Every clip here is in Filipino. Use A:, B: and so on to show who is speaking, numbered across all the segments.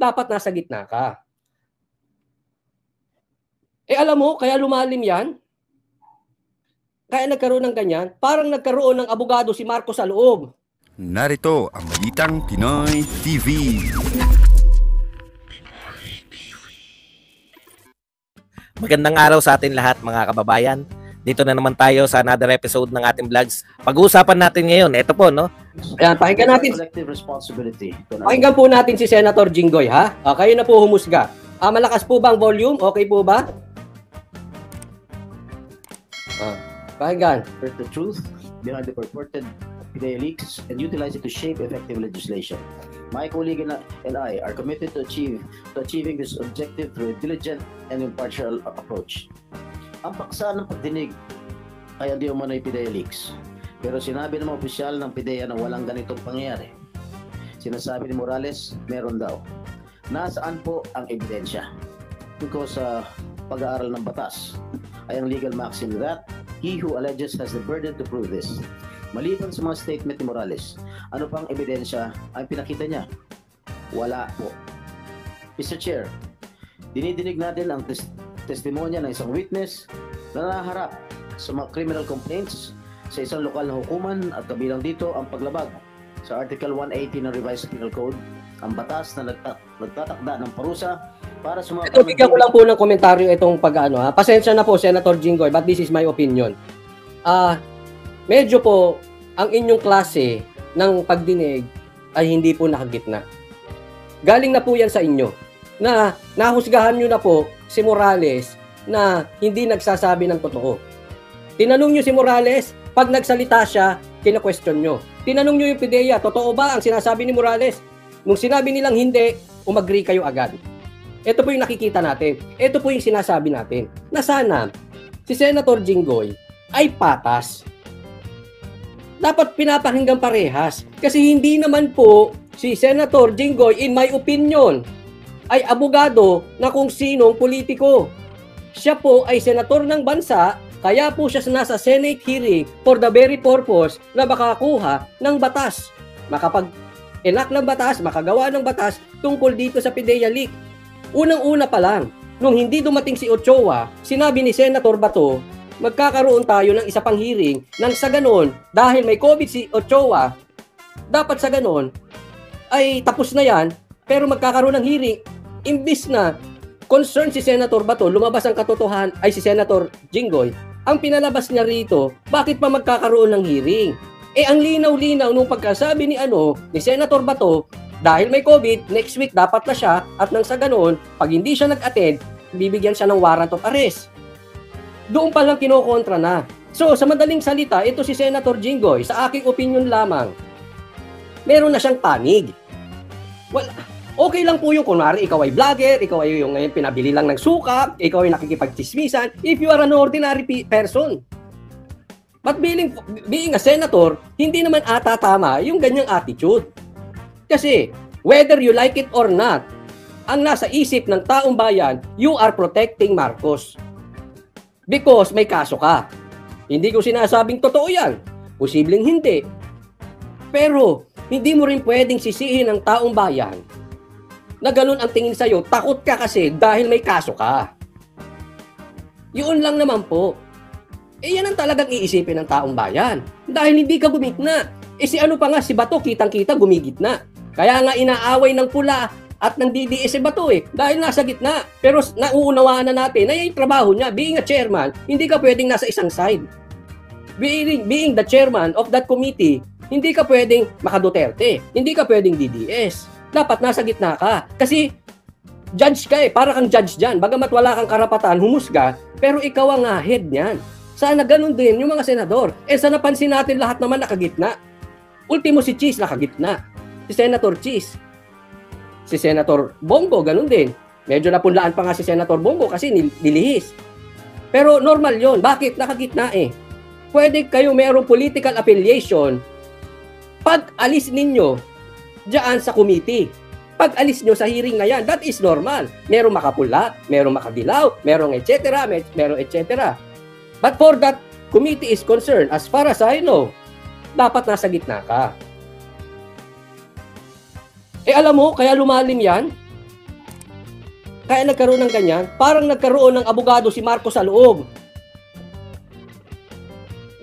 A: dapat nasa gitna ka. Alam mo, kaya lumalim yan, kaya nagkaroon ng ganyan, parang nagkaroon ng abogado si Marcos sa loob.
B: Narito ang Balitang Pinoy TV.
C: Magandang araw sa atin lahat mga kababayan. Dito na naman tayo sa another episode ng ating vlogs. Pag-uusapan natin ngayon, ito po, no?
A: Ayan, pakinggan po natin si Senator Jinggoy, ha? Kayo na po humusga. Malakas po ba ang volume? Okay po ba? Pakinggan.
D: The truth behind the purported PIDEA leaks and utilize it to shape effective legislation. My colleague and I are committed to achieving this objective through a diligent and impartial approach. Ang paksa ng pagdinig ay hindi umano'y PIDEA leaks. Pero sinabi ng mga opisyal ng PIDEA na walang ganitong pangyayari. Sinasabi ni Morales, meron daw. Nasaan po ang ebidensya? Because sa pag-aaral ng batas ay ang legal maxim that he who alleges has the burden to prove this. Maliban sa mga statement ni Morales, ano pang ebidensya ang pinakita niya? Wala po. Mr. Chair, dinidinig natin ang testimonya ng isang witness na naharap sa mga criminal complaints sa isang lokal na hukuman at kabilang dito ang paglabag sa Article 180 ng Revised Penal Code, ang batas na nagtatakda ng parusa para sa mga...
A: Ito, bigyan ko lang po ng komentaryo itong pag-ano, ha. Pasensya na po, Senator Jinggoy, but this is my opinion. Medyo po, ang inyong klase ng pagdinig ay hindi po nakagitna. Galing na po yan sa inyo, na nahusgahan nyo na po si Morales na hindi nagsasabi ng totoo. Tinanong nyo si Morales, pag nagsalita siya, kina-question nyo. Tinanong nyo yung PIDEA, totoo ba ang sinasabi ni Morales? Nung sinabi nilang hindi, umagree kayo agad. Ito po yung nakikita natin. Ito po yung sinasabi natin. Na sana, si Senator Jinggoy ay patas. Dapat pinapakinggan parehas. Kasi hindi naman po si Senator Jinggoy, in my opinion, ay abogado na kung sinong politiko. Siya po ay senator ng bansa, kaya po siya nasa Senate hearing for the very purpose na makakuha ng batas. Makapag-enact ng batas, makagawa ng batas tungkol dito sa PIDEA leak. Unang-una pa lang, nung hindi dumating si Ochoa, sinabi ni Senator Bato, magkakaroon tayo ng isa pang hearing nang sa ganon, dahil may COVID si Ochoa, dapat sa ganon, ay tapos na yan, pero magkakaroon ng hearing. Imbis na concern si Senator Bato, lumabas ang katotohanan ay si Senator Jinggoy, ang pinalabas niya rito, bakit pa magkakaroon ng hearing? Ang linaw-linaw nung pagkasabi ni Senator Bato, dahil may COVID, next week dapat na siya, at nang sa ganoon, pag hindi siya nag-attend, bibigyan siya ng warrant of arrest. Doon pa lang kinokontra na. So, sa madaling salita, ito si Senator Jinggoy, sa aking opinion lamang, meron na siyang panig. Well, okay lang po yung kunwari, ikaw ay vlogger, ikaw ay yung pinabili lang ng suka, ikaw ay nakikipagchismisan, if you are an ordinary person. But being a senator, hindi naman ata tama yung ganyang attitude. Kasi, whether you like it or not, ang nasa isip ng taong bayan, you are protecting Marcos. Because may kaso ka. Hindi ko sinasabing totoo yan. Posibleng hindi. Pero, hindi mo rin pwedeng sisihin ng taong bayan na ganun ang tingin sa'yo, takot ka kasi dahil may kaso ka. Yun lang naman po. Yan ang talagang iisipin ng taong bayan. Dahil hindi ka gumigna. Si ano pa nga, si Bato, kitang-kita gumigitna. Kaya nga inaaway ng pula at ng DDS si Bato dahil nasa gitna. Pero nauunawaan na natin na yung trabaho niya, being a chairman, hindi ka pwedeng nasa isang side. Being the chairman of that committee, hindi ka pwedeng maka-Duterte, hindi ka pwedeng DDS. Dapat nasa gitna ka. Kasi judge ka para kang judge dyan. Bagamat wala kang karapatan, humusga, pero ikaw ang head niyan. Sana ganun din yung mga senador. Sa napansin natin lahat naman nakagitna. Ultimo si Cheese nakagitna. Si Senator Cheese. Si Senator Bongo, ganun din. Medyo napunlaan pa nga si Senator Bongo kasi nilihis. Pero normal yon. Bakit? Nakagitna Pwede kayo merong political affiliation pag alis ninyo diyan sa committee. Pag alis nyo sa hearing na yan, that is normal. Merong makapula, merong makadilaw, merong etc., merong etc. But for that committee is concerned, as far as I know, dapat nasa gitna ka. Alam mo, kaya lumalim yan, Kaya nagkaroon ng ganyan, parang nagkaroon ng abogado si Marcos sa loob.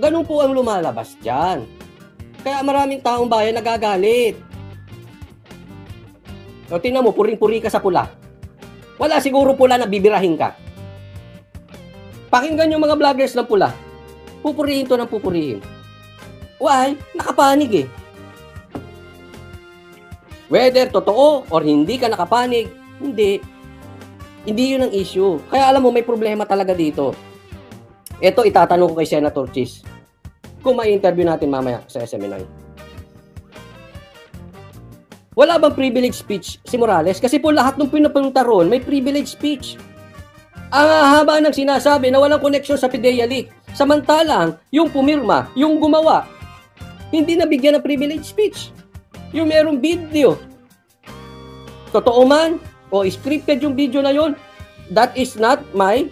A: Ganun po ang lumalabas dyan. Kaya maraming taong bayan nagagalit. O, tingnan mo, puring-puri ka sa pula. Wala siguro pula na bibirahin ka. Pakinggan yung mga vloggers ng pula. Pupurihin to ng pupurihin. Why? Nakapanig eh. Whether totoo or hindi ka nakapanig, hindi. Hindi yun ang issue. Kaya alam mo, may problema talaga dito. Ito, itatanong ko kay Senator Chis. Kung may interview natin mamaya sa SMNI. Wala bang privilege speech si Morales? Kasi po lahat ng pinupunta ron, may privilege speech. Ang haba ng sinasabi na walang koneksyon sa PIDEA leak. Samantalang, yung pumirma, yung gumawa, hindi nabigyan ng privilege speech. Yung merong video. Totoo man, o scripted yung video na yon, that is not my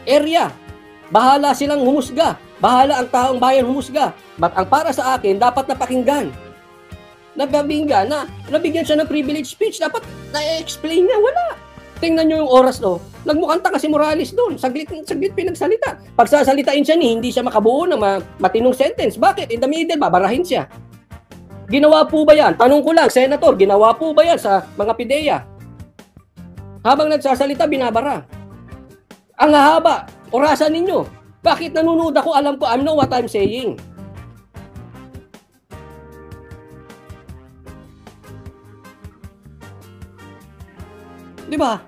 A: area. Bahala silang humusga. Bahala ang taong bayan humusga. But ang para sa akin, dapat napakinggan. Nabigyan siya ng privilege speech. Dapat na-explain niya. Wala. Tingnan nyo yung oras, no? Nagmukanta kasi Morales doon. Saglit pinagsalita. Pagsasalitain siya hindi siya makabuo ng matinong sentence. Bakit? In the middle, babarahin siya. Ginawa po ba yan? Tanong ko lang, Senator, ginawa po ba yan sa mga PIDEA? Habang nagsasalita, binabara. Ang haba. Orasan ninyo. Bakit nanonood ako? Alam ko, I know what I'm saying. Di ba?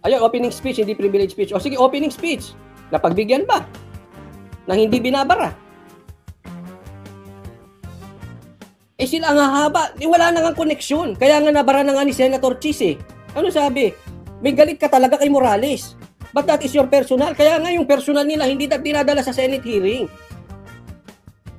A: Ayun, opening speech, hindi privilege speech. O sige, opening speech. Napagbigyan ba? Nang hindi binabara. Eh sila ang hahaba. Wala na nga koneksyon. Kaya nga nabara na nga ni Senator Chis eh. Ano sabi? May galit ka talaga kay Morales. But that is your personal. Kaya nga yung personal nila hindi dinadala sa Senate hearing.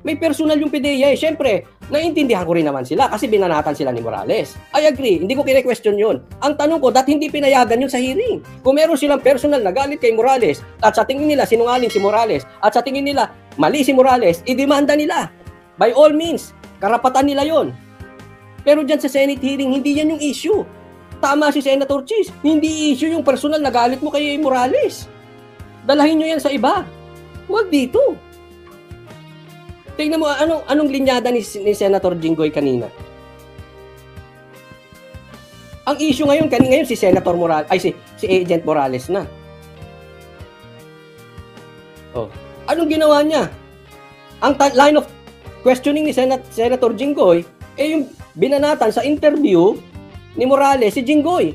A: May personal yung PIDEA eh. Siyempre, naiintindihan ko rin naman sila kasi binanatan sila ni Morales. I agree. Hindi ko kine-question yun. Ang tanong ko, dahil hindi pinayagan yun sa hearing. Kung meron silang personal na galit kay Morales at sa tingin nila sinungaling si Morales at sa tingin nila mali si Morales, idemanda nila. By all means, karapatan nila yon. Pero dyan sa Senate hearing, hindi yan yung issue. Tama si Senator Chis. Hindi issue yung personal na galit mo kay Morales. Dalahin nyo yan sa iba. Huwag dito. Tingnan mo, anong linyada ni Senator Jinggoy kanina? Ang issue ngayon, si Senator Morales, si Agent Morales na. Oh, anong ginawa niya? Ang line of questioning ni Senator Jinggoy, yung binanatan sa interview ni Morales, si Jinggoy.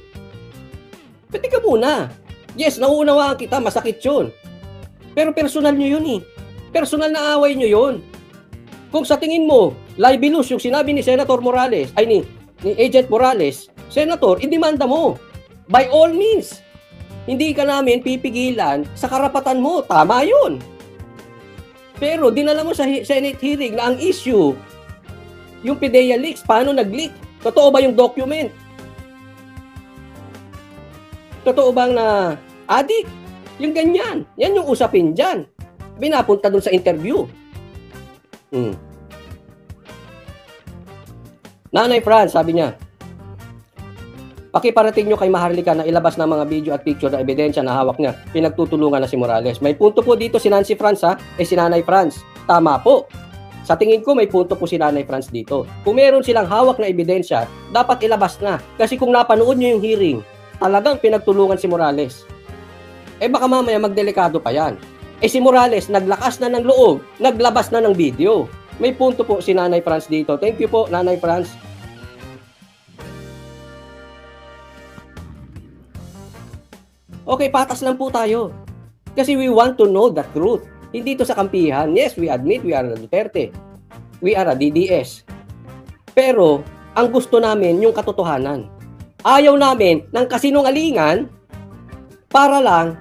A: Pati ka muna. Yes, nauunawaan kita, masakit yun. Pero personal nyo yun eh. Personal na away nyo yun. Kung sa tingin mo, libelous yung sinabi ni Senator Morales, ni Agent Morales, Senator, idemanda mo. By all means. Hindi ka namin pipigilan sa karapatan mo. Tama yun. Pero dinala mo sa Senate hearing na ang issue, yung PIDEA leaks, paano nag-leak? Totoo ba yung document? Totoo bang na adik? Yung ganyan. Yan yung usapin dyan. Binapunta dun sa interview. Nanay Franz, sabi niya, pakiparating nyo kay Maharlika na ilabas na mga video at picture na ebidensya na hawak niya. Pinagtutulungan na si Morales. May punto po dito si Nancy Franz si Nanay Franz. Tama po. Sa tingin ko may punto po si Nanay Franz dito. Kung meron silang hawak na ebidensya, dapat ilabas na. Kasi kung napanood nyo yung hearing, talagang pinagtulungan si Morales. Baka mamaya magdelikado pa yan. Si Morales, naglakas na ng loob, naglabas na ng video. May punto po si Nanay Franz dito. Thank you po, Nanay Franz. Okay, patas lang po tayo. Kasi we want to know the truth. Hindi ito sa kampihan. Yes, we admit we are a Duterte. We are a DDS. Pero, ang gusto namin yung katotohanan. Ayaw namin ng kasinungalingan para lang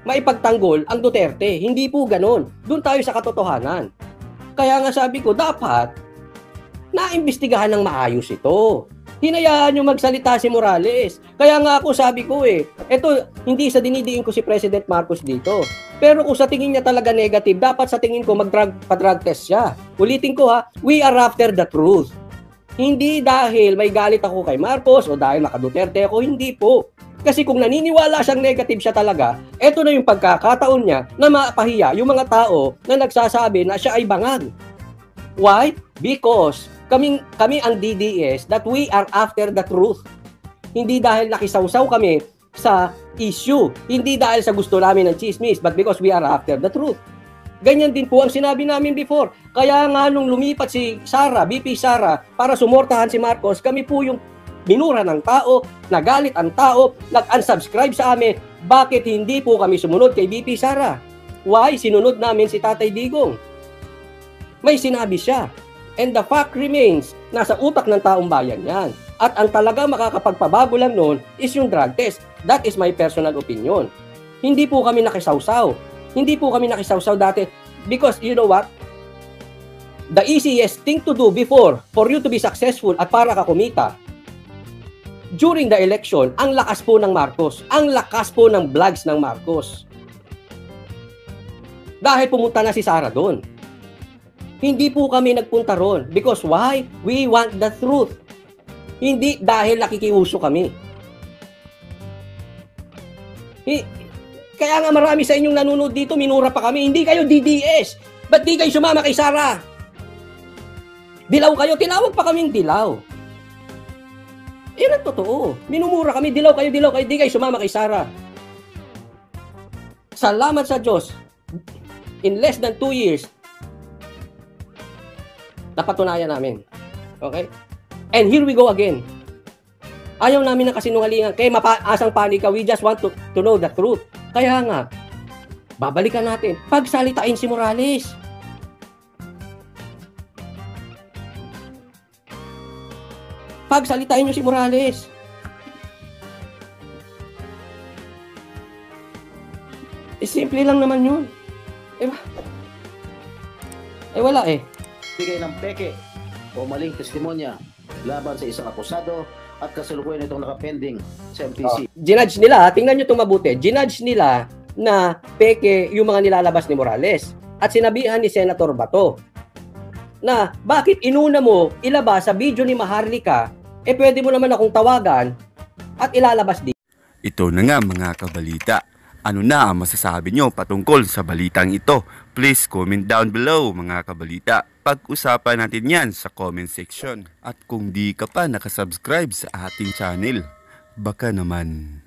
A: maipagtanggol ang Duterte. Hindi po ganon. Doon tayo sa katotohanan. Kaya nga sabi ko, dapat naimbestigahan ng maayos ito. Hinayaan nyo magsalita si Morales. Kaya nga ako sabi ko eto, hindi sa dinidiin ko si President Marcos dito. Pero kung sa tingin niya talaga negative, dapat sa tingin ko pa-drug test siya. Ulitin ko we are after the truth. Hindi dahil may galit ako kay Marcos o dahil naka-Duterte ako, hindi po. Kasi kung naniniwala siyang negative siya talaga, eto na yung pagkakataon niya na mapahiya yung mga tao na nagsasabi na siya ay bangag. Why? Because kami ang DDS that we are after the truth. Hindi dahil nakisawsaw kami sa issue, hindi dahil sa gusto namin ng chismis, but because we are after the truth. Ganyan din po ang sinabi namin before. Kaya nga nung lumipat si Sara, VP Sara, para sumortahan si Marcos, kami po yung minura ng tao, nagalit ang tao, nag-unsubscribe sa amin. Bakit hindi po kami sumunod kay VP Sara? Why? Sinunod namin si Tatay Digong. May sinabi siya. And the fact remains, nasa utak ng taong bayan yan. At ang talaga makakapagpabago lang noon is yung drug test. That is my personal opinion. Hindi po kami nakisawsaw. Hindi po kami nakisawsaw dati. Because you know what? The easiest thing to do before for you to be successful at para ka kumita, during the election, ang lakas po ng Marcos. Ang lakas po ng vlogs ng Marcos. Dahil pumunta na si Sara doon. Hindi po kami nagpunta ron. Because why? We want the truth. Hindi dahil nakikiuso kami. Kaya nga marami sa inyong nanonood dito, minura pa kami. Hindi kayo DDS. Ba't di kayo sumama kay Sara? Dilaw kayo. Tinawag pa kaming dilaw. Yan ang totoo. Minumura kami, dilaw kayo, di kayo sumama kay Sara. Salamat sa Diyos. In less than 2 years, napatunayan namin. Okay? And here we go again. Ayaw namin ng kasinungalingan. Kaya mapaasang panika, we just want to know the truth. Kaya nga, babalikan natin. Pagsalitain si Morales. Pagsalitain niyo si Morales. Simple lang naman yun. Wala eh.
D: Bigay ng peke o maling testimonya laban sa isang akusado at kasalukuyan itong nakapending sa MTC.
A: Ginudge nila, tingnan nyo itong mabuti, ginudge nila na peke yung mga nilalabas ni Morales. At sinabihan ni Senator Bato na bakit inuna mo ilabas sa video ni Maharlika, pwede mo naman akong tawagan at ilalabas din.
B: Ito na nga mga kabalita. Ano na ang masasabi nyo patungkol sa balitang ito? Please comment down below mga kabalita. Pag-usapan natin yan sa comment section. At kung di ka pa nakasubscribe sa ating channel, baka naman